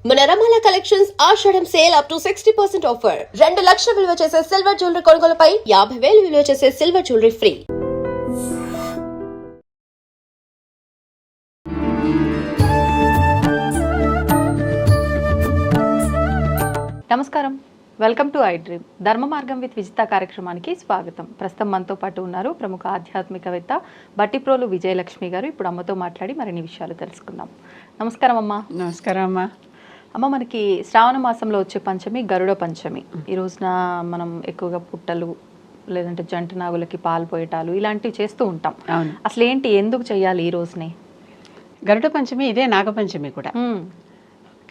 మన రమాల కలెక్షన్స్ ఆషాఢం సేల్ అప్ టు 60% ఆఫర్. 2 లక్షల విలువ చేసే సిల్వర్ జ్యువెలరీ కొనుగోలుపై 50,000 విలువ చేసే సిల్వర్ జ్యువెలరీ ఫ్రీ. నమస్కారం, వెల్కమ్ టు ఐ డ్రీమ్. ధర్మ మార్గం విత్ విజిత కార్యక్రమానికి స్వాగతం. ప్రస్తుతం మనతో పాటు ఉన్నారు ప్రముఖ ఆధ్యాత్మికవేత్త బట్టిప్రోలు విజయలక్ష్మి గారు. ఇప్పుడు అమ్మతో మాట్లాడి మరిన్ని విషయాలు తెలుసుకుందాం. నమస్కారం అమ్మ. నమస్కారం అమ్మ. అమ్మ, మనకి శ్రావణ మాసంలో వచ్చే పంచమి గరుడ పంచమి. ఈ రోజున మనం ఎక్కువగా పుట్టలు లేదంటే జంట నాగులకి పాలు పోయటాలు ఇలాంటివి చేస్తూ ఉంటాం. అసలు ఏంటి, ఎందుకు చేయాలి ఈ రోజునే? గరుడ పంచమి ఇదే నాగపంచమి కూడా.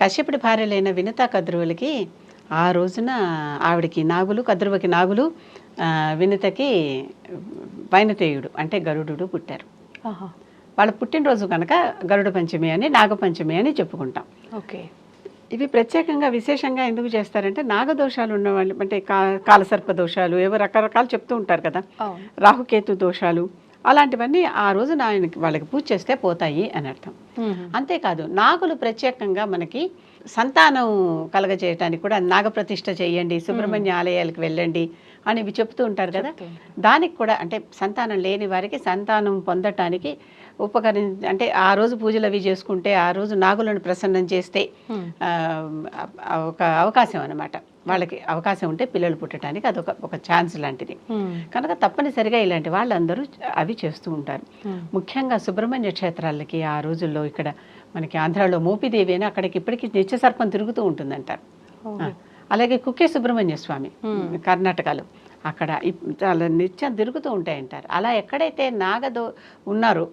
కశ్యపుడి భార్యలైన వినతా కద్రువులకి ఆ రోజున ఆవిడకి నాగులు, కద్రువకి నాగులు, వినతకి వైనతేయుడు అంటే గరుడు పుట్టారు. వాళ్ళ పుట్టినరోజు కనుక గరుడ పంచమి అని నాగపంచమి అని చెప్పుకుంటాం. ఓకే. ఇవి ప్రత్యేకంగా విశేషంగా ఎందుకు చేస్తారంటే నాగదోషాలు ఉన్నవాళ్ళు, అంటే కాలసర్ప దోషాలు ఏవో రకరకాలు చెప్తూ ఉంటారు కదా, రాహుకేతు దోషాలు అలాంటివన్నీ ఆ రోజున ఆయనకి వాళ్ళకి పూజ చేస్తే పోతాయి అని అర్థం. అంతేకాదు నాగులు ప్రత్యేకంగా మనకి సంతానం కలగజేయటానికి కూడా నాగప్రతిష్ఠ చేయండి, సుబ్రహ్మణ్య ఆలయాలకు వెళ్ళండి అని ఇవి చెప్తూ ఉంటారు కదా. దానికి కూడా అంటే సంతానం లేని వారికి సంతానం పొందటానికి అంటే ఆ రోజు పూజలు అవి చేసుకుంటే ఆ రోజు నాగులను ప్రసన్నం చేస్తే ఒక అవకాశం అన్నమాట. వాళ్ళకి అవకాశం ఉంటే పిల్లలు పుట్టడానికి అదొక ఛాన్స్ లాంటిది కనుక తప్పనిసరిగా ఇలాంటి వాళ్ళందరూ అవి చేస్తూ ఉంటారు. ముఖ్యంగా సుబ్రహ్మణ్య క్షేత్రాలకి ఆ రోజుల్లో ఇక్కడ మనకి ఆంధ్రాలో మోపిదేవి అని అక్కడికి ఇప్పటికీ నిత్య సర్పం తిరుగుతూ ఉంటుందంటారు. అలాగే కుక్కే సుబ్రహ్మణ్య స్వామి కర్ణాటకలో అక్కడ చాలా నిత్యం తిరుగుతూ ఉంటాయంటారు. అలా ఎక్కడైతే నాగదో ఉన్నారో,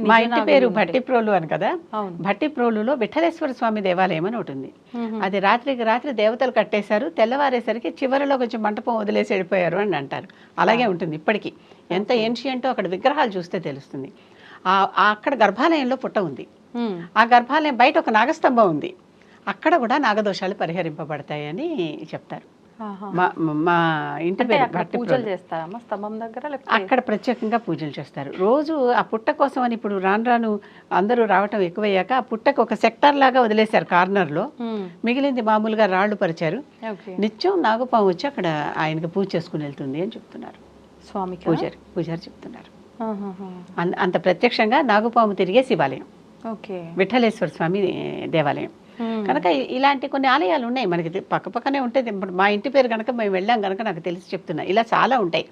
మా ఇంటి పేరు భట్టిప్రోలు అని కదా, భట్టిప్రోలులో విఠలేశ్వర స్వామి దేవాలయం అని ఒకటి ఉంది. అది రాత్రికి రాత్రి దేవతలు కట్టేశారు, తెల్లవారేసరికి చివరిలో కొంచెం మంటపం వదిలేసి వెళ్ళిపోయారు అని అంటారు. అలాగే ఉంటుంది ఇప్పటికీ. ఎంత ఏన్షియంటో అక్కడ విగ్రహాలు చూస్తే తెలుస్తుంది. అక్కడ గర్భాలయంలో పుట్ట ఉంది. ఆ గర్భాలయం బయట ఒక నాగస్తంభం ఉంది. అక్కడ కూడా నాగదోషాలు పరిహరింపబడతాయని చెప్తారు. మా ఇంటి పేరు అక్కడ ప్రత్యేకంగా పూజలు చేస్తారు. రోజు ఆ పుట్ట కోసం అని ఇప్పుడు రాను అందరూ రావటం ఎక్కువయ్యాక ఆ పుట్టకు ఒక సెక్టార్ లాగా వదిలేశారు కార్నర్లో. మిగిలింది మామూలుగా రాళ్లు పరిచారు. నిత్యం నాగపాము వచ్చి అక్కడ ఆయనకి పూజ చేసుకుని వెళ్తుంది అని చెప్తున్నారు స్వామి పూజారి చెప్తున్నారు. అంత ప్రత్యక్షంగా నాగపాము తిరిగే శివాలయం విఠలేశ్వర స్వామి దేవాలయం కనుక ఇలాంటి కొన్ని ఆలయాలు ఉన్నాయి మనకి పక్కనే ఉంటుంది. మా ఇంటి పేరు కనుక మేము వెళ్ళాం కనుక నాకు తెలిసి చెప్తున్నా. ఇలా చాలా ఉంటాయి,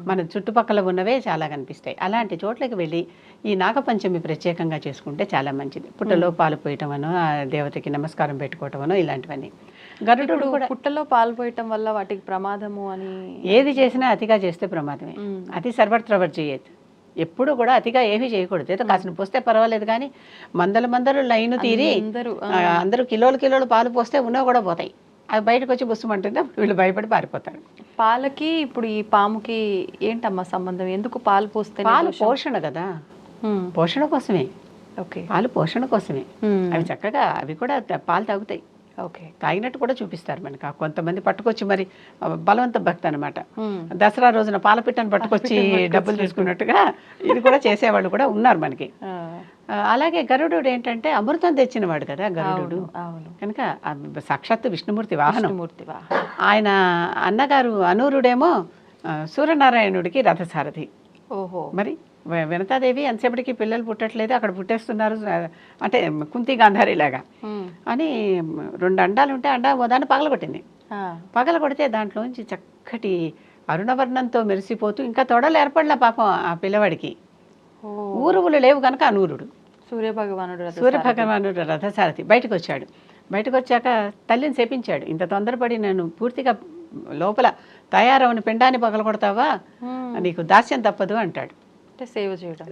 మన చుట్టుపక్కల ఉన్నవే చాలా కనిపిస్తాయి. అలాంటి చోట్లకి వెళ్ళి ఈ నాగపంచమి ప్రత్యేకంగా చేసుకుంటే చాలా మంచిది. పుట్టలో పాలు పోయటం అనో, ఆ దేవతకి నమస్కారం పెట్టుకోవటం అనో ఇలాంటివన్నీ. గరుడు కూడా పుట్టలో పాలు పోయటం వల్ల వాటికి ప్రమాదము అని, ఏది చేసినా అతిగా చేస్తే ప్రమాదమే. అతి సర్వత్రవర్ చేయదు. ఎప్పుడు కూడా అతిగా ఏమీ చేయకూడదు. ఏదో కాసిన పోస్తే పర్వాలేదు, కానీ మందలు లైన్ తీరి అందరూ కిలోలు పాలు పోస్తే ఉన్నవి కూడా పోతాయి. అది బయటకు వచ్చి బుస్సుమంటుంది, అప్పుడు వీళ్ళు భయపడి పారిపోతారు. పాలకి ఇప్పుడు ఈ పాముకి ఏంటమ్మా సంబంధం? ఎందుకు పాలు పోస్తే? పాలు పోషణ కదా, పోషణ కోసమే. పాలు పోషణ కోసమే. అవి చక్కగా అవి కూడా పాలు తాగుతాయి. తాగినట్టు కూడా చూపిస్తారు మనకి. కొంతమంది పట్టుకొచ్చి మరి బలవంత భక్తి అనమాట. దసరా రోజున పాలపిట్టను పట్టుకొచ్చి డబ్బులు తీసుకున్నట్టుగా ఇది కూడా చేసేవాళ్ళు కూడా ఉన్నారు మనకి. అలాగే గరుడు ఏంటంటే అమృతం తెచ్చినవాడు కదా గరుడు కనుక సాక్షాత్తు విష్ణుమూర్తి వాహనం. ఆయన అన్నగారు అనూరుడేమో సూర్యనారాయణుడికి రథసారథి. మరి వినతాదేవి ఎంతసేపటికి పిల్లలు పుట్టట్లేదు, అక్కడ పుట్టేస్తున్నారు అంటే కుంతి గాంధారిలాగా అని 2 అండాలు ఉంటే దాన్ని పగలగొడితే దాంట్లోంచి చక్కటి అరుణవర్ణంతో మెరిసిపోతూ ఇంకా తొడలు ఏర్పడలే పాపం ఆ పిల్లవాడికి. ఊరువులు లేవు కనుక అనూరుడు సూర్యభగవానుడు రథసారథి బయటకు వచ్చాడు. బయటకు వచ్చాక తల్లిని శపించాడు, ఇంత తొందరపడి నేను పూర్తిగా లోపల తయారవని పిండాన్ని పగలగొడతావా, నీకు దాస్యం తప్పదు అంటాడు. సేవ చేయడం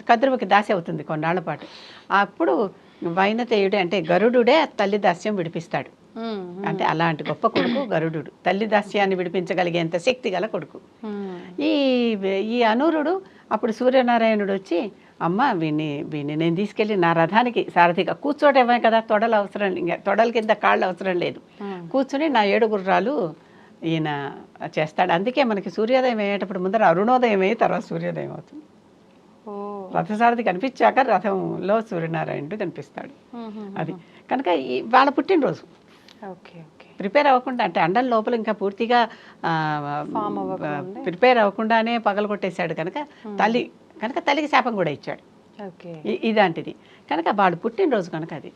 కద్రువకి దాసి అవుతుంది కొన్నాళ్ల పాటు. అప్పుడు వైనతేయుడే అంటే గరుడుడే తల్లి దాస్యం విడిపిస్తాడు. అంటే అలాంటి గొప్ప కొడుకు గరుడు, తల్లి దాస్యాన్ని విడిపించగలిగేంత శక్తి గల కొడుకు. ఈ అనూరుడు అప్పుడు సూర్యనారాయణుడు వచ్చి, అమ్మ వీణ్ణి నేను తీసుకెళ్ళి నా రథానికి సారథిగా కూర్చోటమే కదా, తొడలు అవసరం, ఇంకా తొడల కింద కాళ్ళు అవసరం లేదు, కూర్చుని నా 7 గుర్రాలు ఈయన చేస్తాడు. అందుకే మనకి సూర్యోదయం అయ్యేటప్పుడు ముందర అరుణోదయం అయ్యి తర్వాత సూర్యోదయం అవుతుంది. రథసారథి కనిపించాక రథంలో సూర్యనారాయణుడు కనిపిస్తాడు. అది కనుక వాళ్ళ పుట్టినరోజు ఓకే ఓకే. ప్రిపేర్ అవ్వకుండా, అంటే అండం లోపల ఇంకా పూర్తిగా ప్రిపేర్ అవ్వకుండానే పగలగొట్టేశాడు కనుక తల్లికి శాపం కూడా ఇచ్చాడు. ఓకే. ఇలాంటిది కనుక వాడు పుట్టినరోజు కనుక అది.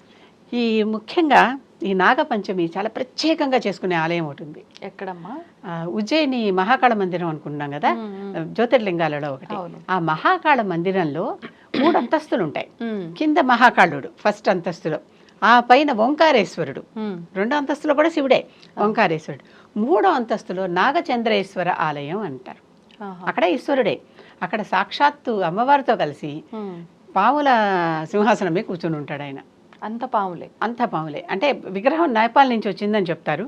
ఈ ముఖ్యంగా ఈ నాగపంచమి చాలా ప్రత్యేకంగా చేసుకునే ఆలయం ఒకటి ఉంది. ఎక్కడమ్మా? ఉజ్జయిని మహాకాళ మందిరం అనుకుంటున్నాం కదా, జ్యోతిర్లింగాలలో ఒకటి. ఆ మహాకాళ మందిరంలో 3 అంతస్తులు ఉంటాయి. కింద మహాకాళుడు ఫస్ట్ అంతస్తులో, ఆ పైన ఓంకారేశ్వరుడు, 2వ అంతస్తులో కూడా శివుడే ఓంకారేశ్వరుడు, 3వ అంతస్తులో నాగచంద్రేశ్వర ఆలయం అంటారు. అక్కడ ఈశ్వరుడే, అక్కడ సాక్షాత్తు అమ్మవారితో కలిసి పాముల సింహాసనం మీద కూర్చుని ఉంటాడు ఆయన. అంత పాములే అంటే విగ్రహం నేపాల్ నుంచి వచ్చిందని చెప్తారు.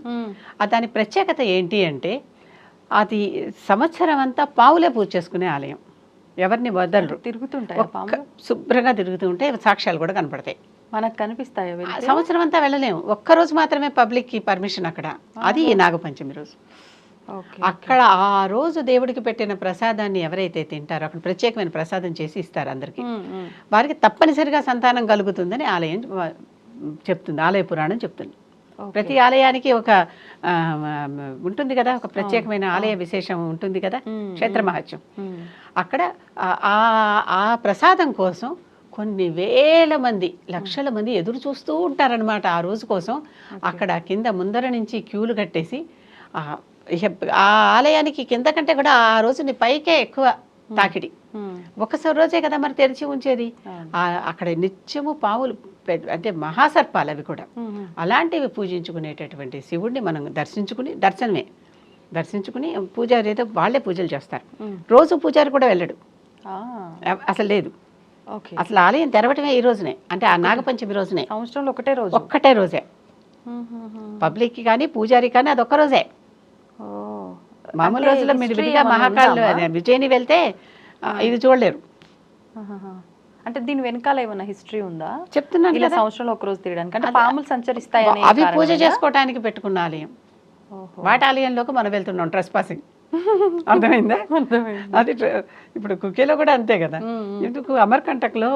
దాని ప్రత్యేకత ఏంటి అంటే అది సంవత్సరం అంతా పావులే పూజ చేసుకునే ఆలయం. ఎవరిని వదలరు, తిరుగుతుంటాయి, శుభ్రంగా తిరుగుతూ ఉంటే సాక్ష్యాలు కూడా కనపడతాయి. మనకు కనిపిస్తాయి. సంవత్సరం అంతా వెళ్ళలేము, ఒక్కరోజు మాత్రమే పబ్లిక్కి పర్మిషన్ అక్కడ. అది ఈ నాగపంచమి రోజు. అక్కడ ఆ రోజు దేవుడికి పెట్టిన ప్రసాదాన్ని ఎవరైతే తింటారో అక్కడ ప్రత్యేకమైన ప్రసాదం చేసి ఇస్తారు అందరికీ. వారికి తప్పనిసరిగా సంతానం కలుగుతుందని ఆలయం చెప్తుంది, ఆలయ పురాణం చెప్తుంది. ప్రతి ఆలయానికి ఒక ఉంటుంది కదా, ఒక ప్రత్యేకమైన ఆలయ విశేషం ఉంటుంది కదా, క్షేత్ర మహత్యం. అక్కడ ఆ ప్రసాదం కోసం కొన్ని వేల మంది, లక్షల మంది ఎదురు చూస్తూ ఉంటారనమాట ఆ రోజు కోసం. అక్కడ కింద ముందర నుంచి క్యూలు కట్టేసి ఆ ఆలయానికి కింద కంటే కూడా ఆ రోజుని పైకే ఎక్కువ తాకిడి. ఒక్కసారి రోజే కదా మరి తెరిచి ఉంచేది. అక్కడ నిత్యము పాములు, అంటే మహాసర్పాలు అవి కూడా. అలాంటివి పూజించుకునేటటువంటి శివుడిని మనం దర్శించుకుని పూజారి ఏదో వాళ్ళే పూజలు చేస్తారు. రోజు పూజారి కూడా వెళ్ళడు, అసలు లేదు. అసలు ఆలయం తెరవటమే ఈ రోజునే, అంటే ఆ నాగపంచమి రోజునే. సంవత్సరంలో ఒక్కటే రోజే పబ్లిక్ కానీ పూజారి కానీ అది ఒక్క రోజే. మామూలు రోజుల్లో మీరు విడిగా మహాకాళ విజయని వెళ్తే ఇది చూడలేరు. అంటే దీని వెనకాల ఏమన్నా హిస్టరీ ఉందా? చెప్తున్నాను ఇలా సంవత్సరంలో ఒక రోజు తిరగడానికి, అంటే పాములు సంచరిస్తాయని అవి పూజ చేసుకోవడానికి పెట్టుకున్న ఆలయం. వాటి ఆలయంలోకి మనం వెళ్తున్నాం ట్రెస్ పాసింగ్. అర్థమైందా? అది ఇప్పుడు కుకేలో కూడా అంతే కదా. ఎందుకు అమర్కంటక్లో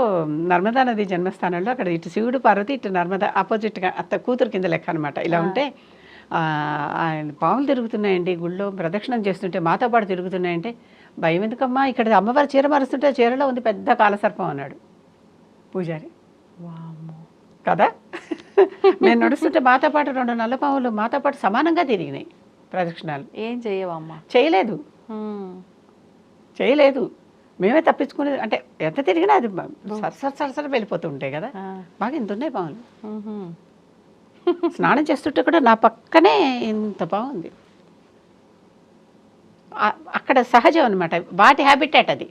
నర్మదా నది జన్మస్థానంలో అక్కడ ఇటు శివుడు పార్వతి, ఇటు నర్మదా ఆపోజిట్గా అత్త కూతురు కింద లెక్క అనమాట. ఇలా ఉంటే ఆయన పాములు తిరుగుతున్నాయండి గుళ్ళో, ప్రదక్షిణం చేస్తుంటే మాతో పాటు తిరుగుతున్నాయంటే, భయం ఎందుకమ్మా, ఇక్కడ అమ్మవారి చీర మారుస్తుంటే చీరలో ఉంది పెద్ద కాలసర్పం అన్నాడు పూజారి. కదా, నేను నడుస్తుంటే మాతో పాటు 2 నల్ల పాములు మాతో పాటు సమానంగా తిరిగినాయి ప్రదక్షిణాలు. ఏం చేయవమ్మా? చేయలేదు, మేమే తప్పించుకునే, అంటే ఎంత తిరిగినా అది సరసర వెళ్ళిపోతూ ఉంటాయి కదా. బాగా ఇంత ఉన్నాయి పాములు. స్నానం చేస్తుంటే కూడా నా పక్కనే ఇంత బాగుంది. అక్కడ సహజం అనమాట, వాటి హ్యాబిటేట్ అది,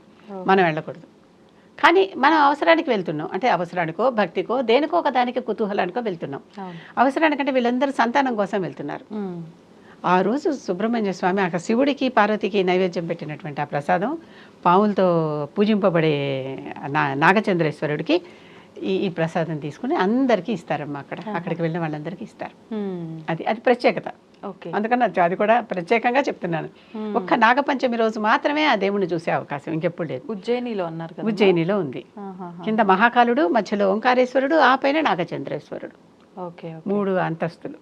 మనం వెళ్ళకూడదు. కానీ మనం అవసరానికి వెళ్తున్నాం, అంటే అవసరానికో భక్తికో దేనికో ఒక దానికి కుతూహలానికో వెళ్తున్నాం. అవసరానికంటే వీళ్ళందరూ సంతానం కోసం వెళ్తున్నారు. ఆ రోజు సుబ్రహ్మణ్య స్వామి అక్కడ శివుడికి పార్వతికి నైవేద్యం పెట్టినటువంటి ఆ ప్రసాదం పాములతో పూజింపబడే నాగచంద్రేశ్వరుడికి ఈ ప్రసాదం తీసుకుని అందరికీ ఇస్తారమ్మా. అక్కడికి వెళ్ళిన వాళ్ళందరికీ ఇస్తారు. అది ప్రత్యేకత. అందుకని అది కూడా ప్రత్యేకంగా చెప్తున్నాను. ఒక్క నాగపంచమి రోజు మాత్రమే ఆ దేవుణ్ణి చూసే అవకాశం, ఇంకెప్పుడు లేదు. ఉజ్జయినిలో అన్నారు కదా? ఉజ్జయినిలో ఉంది. కింద మహాకాళుడు, మధ్యలో ఓంకారేశ్వరుడు, ఆ పైన నాగచంద్రేశ్వరుడు. 3 అంతస్తులు.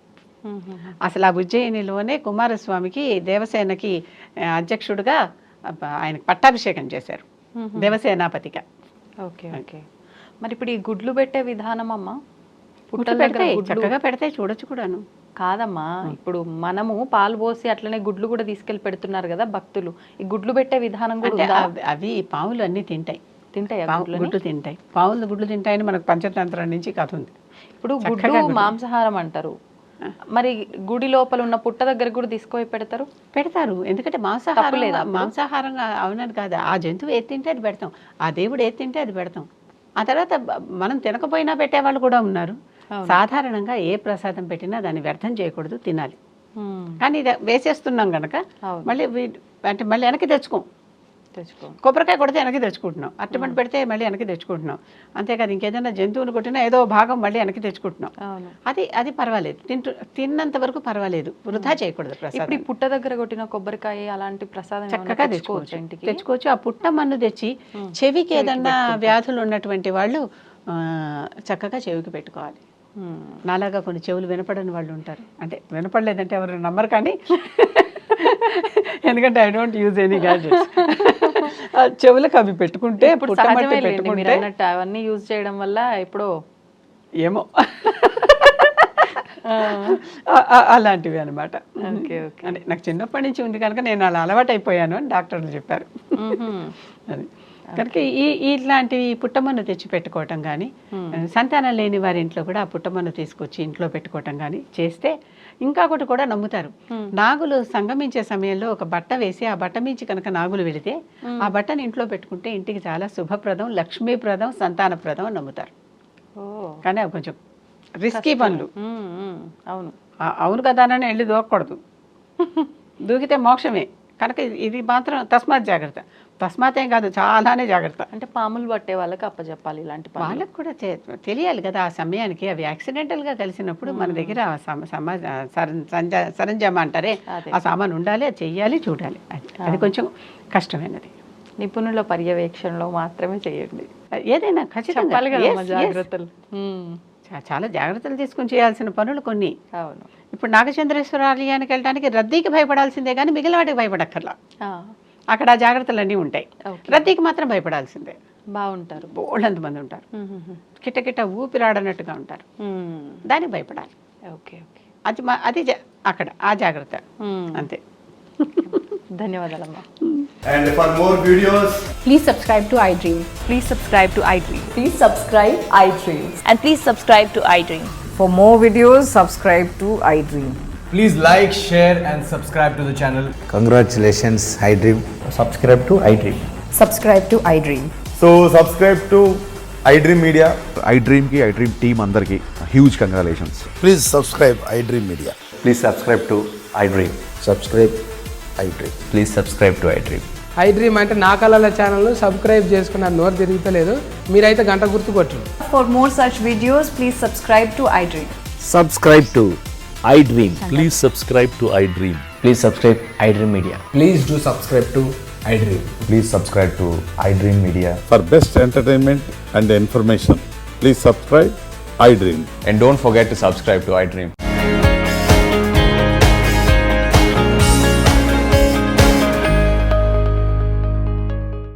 అసలు ఆ ఉజ్జయినిలోనే కుమారస్వామికి దేవసేనకి అధ్యక్షుడుగా ఆయనకు పట్టాభిషేకం చేశారు, దేవసేనాపతిగా. మరి ఇప్పుడు ఈ గుడ్లు పెట్టే విధానం అమ్మా, చక్కగా పెడితే చూడొచ్చు కూడాను. కాదమ్మా, ఇప్పుడు మనము పాలు పోసి అట్లనే గుడ్లు కూడా తీసుకెళ్లి పెడుతున్నారు కదా భక్తులు, ఈ గుడ్లు పెట్టే విధానం కూడా అవి పాములు అన్ని తింటాయి. గుడ్లు తింటాయి, పాములు గుడ్లు తింటాయని మనకు పంచతంత్రం నుంచి కథ ఉంది. ఇప్పుడు గుడ్డు మాంసాహారం అంటారు, మరి గుడి లోపల ఉన్న పుట్ట దగ్గర కూడా తీసుకుపోయి పెడతారు. ఎందుకంటే మాంసాహారంగా అవునని కాదు, ఆ జంతువు ఏది తింటే అది పెడతాం, ఆ దేవుడు ఏది తింటే అది పెడతాం. ఆ తర్వాత మనం తినకపోయినా పెట్టేవాళ్ళు కూడా ఉన్నారు. సాధారణంగా ఏ ప్రసాదం పెట్టినా దాన్ని వ్యర్థం చేయకూడదు, తినాలి. కానీ ఇది వేసేస్తున్నాం కనుక మళ్ళీ వెనక్కి తెచ్చుకోం. తెచ్చుకో. కొబ్బరికాయ కొడితే వెనక్కి తెచ్చుకుంటున్నాం, అరటిపండు పెడితే మళ్ళీ వెనక్కి తెచ్చుకుంటున్నాం, అంతేకాదు ఇంకేదైనా జంతువులు కొట్టినా ఏదో భాగం మళ్ళీ వెనక్కి తెచ్చుకుంటున్నాం. అవును. అది పర్వాలేదు, తిన్నంత వరకు పర్వాలేదు, వృధా చేయకూడదు ఇప్పుడు ప్రసాదం. ఈ పుట్ట దగ్గర కొట్టిన కొబ్బరికాయ అలాంటి ప్రసాదం ఏమైనా చక్కగా తెచ్చుకోవచ్చు ఇంటికి. తెచ్చుకోవచ్చు. ఆ పుట్ట మన్ను తెచ్చి చెవికి ఏదన్నా వ్యాధులు ఉన్నటువంటి వాళ్ళు చక్కగా చెవికి పెట్టుకోవాలి. నాలాగా కొన్ని చెవులు వినపడని వాళ్ళు ఉంటారు, అంటే వినపడలేదంటే ఎవరు నమ్మరు కానీ ఎందుకంటే I don't use any gadgets. చెవులకు అవి పెట్టుకుంటే ఇప్పుడు పుట్ట మట్టి సహజమే లేండి, మీరు పెట్టుకుంటే అన్నట్టు అవన్నీ యూజ్ చేయడం వల్ల ఎప్పుడో ఏమో అలాంటివి అనమాట. Okay okay. అంటే నాకు చిన్నప్పటి నుంచి ఉంది కనుక నేను అలా అలవాటు అయిపోయాను అని డాక్టర్లు చెప్పారు. అది కనుక ఇట్లాంటివి పుట్టమన్ను తెచ్చి పెట్టుకోవటం కానీ, సంతానం లేని వారి ఇంట్లో కూడా ఆ పుట్టమన్ను తీసుకొచ్చి ఇంట్లో పెట్టుకోవటం కానీ చేస్తే ఇంకా ఒకటి కూడా నమ్ముతారు. నాగులు సంగమించే సమయంలో ఒక బట్ట వేసి ఆ బట్ట మించి కనుక నాగులు వెళితే ఆ బట్టను ఇంట్లో పెట్టుకుంటే ఇంటికి చాలా శుభప్రదం, లక్ష్మీప్రదం, సంతానప్రదం అని నమ్ముతారు. కానీ అవి కొంచెం రిస్కీ పనులు. అవును అవును కదా అని వెళ్ళి దూకకూడదు, దూకితే మోక్షమే. కనుక ఇది మాత్రం తస్మాత్ జాగ్రత్త. తస్మాత్ ఏం కాదు, చాలానే జాగ్రత్త. అంటే పాములు పట్టే వాళ్ళకి అప్పచెప్పాలి ఇలాంటి పనులు. వాళ్ళకు కూడా తెలియాలి కదా ఆ సమయానికి. అవి యాక్సిడెంటల్గా కలిసినప్పుడు మన దగ్గర సరంజామా అంటారే, ఆ సామాన్ ఉండాలి, అది చెయ్యాలి, చూడాలి. అది కొంచెం కష్టమైనది. నిపుణుల పర్యవేక్షణలో మాత్రమే చేయండి. ఏదైనా ఖచ్చితంగా జాగ్రత్తలు చాలా జాగ్రత్తలు తీసుకుని చేయాల్సిన పనులు కొన్ని. అవును. ఇప్పుడు నాగచంద్రేశ్వర ఆలయానికి వెళ్ళడానికి రద్దీకి భయపడాల్సిందే కానీ మిగిలిన వాటికి భయపడక్కర్లా. అక్కడ ఆ జాగ్రత్తలన్నీ ఉంటాయి. రద్దీకి మాత్రం భయపడాల్సిందే. బాగుంటారు, బోళ్ళంత మంది ఉంటారు, కిటకిట ఊపిరాడనట్టుగా ఉంటారు, దానికి భయపడాలి. Okay okay. అది అక్కడ ఆ జాగ్రత్త అంతే. ధన్యవాదాలమ్మా. And for more videos, Please subscribe to iDream. Please subscribe to iDream. Please subscribe iDream. And please subscribe to iDream. For more videos, subscribe to iDream. please like, share and subscribe to the channel. Congratulations, iDream. Subscribe to iDream. Subscribe to iDream. So subscribe to iDream Media. iDream ki iDream team andarki huge congratulations. Please subscribe iDream Media. Please subscribe to iDream. Subscribe iDream. Please subscribe to iDream. iDream అంటే నా కళల channel subscribe చేసుకున్న నోరు తిరుగుతలేదు, మీరైతే గంట గుర్తు కొట్టండి. For more such videos, please subscribe to iDream. Subscribe to iDream. Please subscribe to iDream. Please subscribe iDream Media. Please do subscribe to iDream. Please subscribe to iDream Media. For best entertainment and information, please subscribe iDream. And don't forget to subscribe to iDream.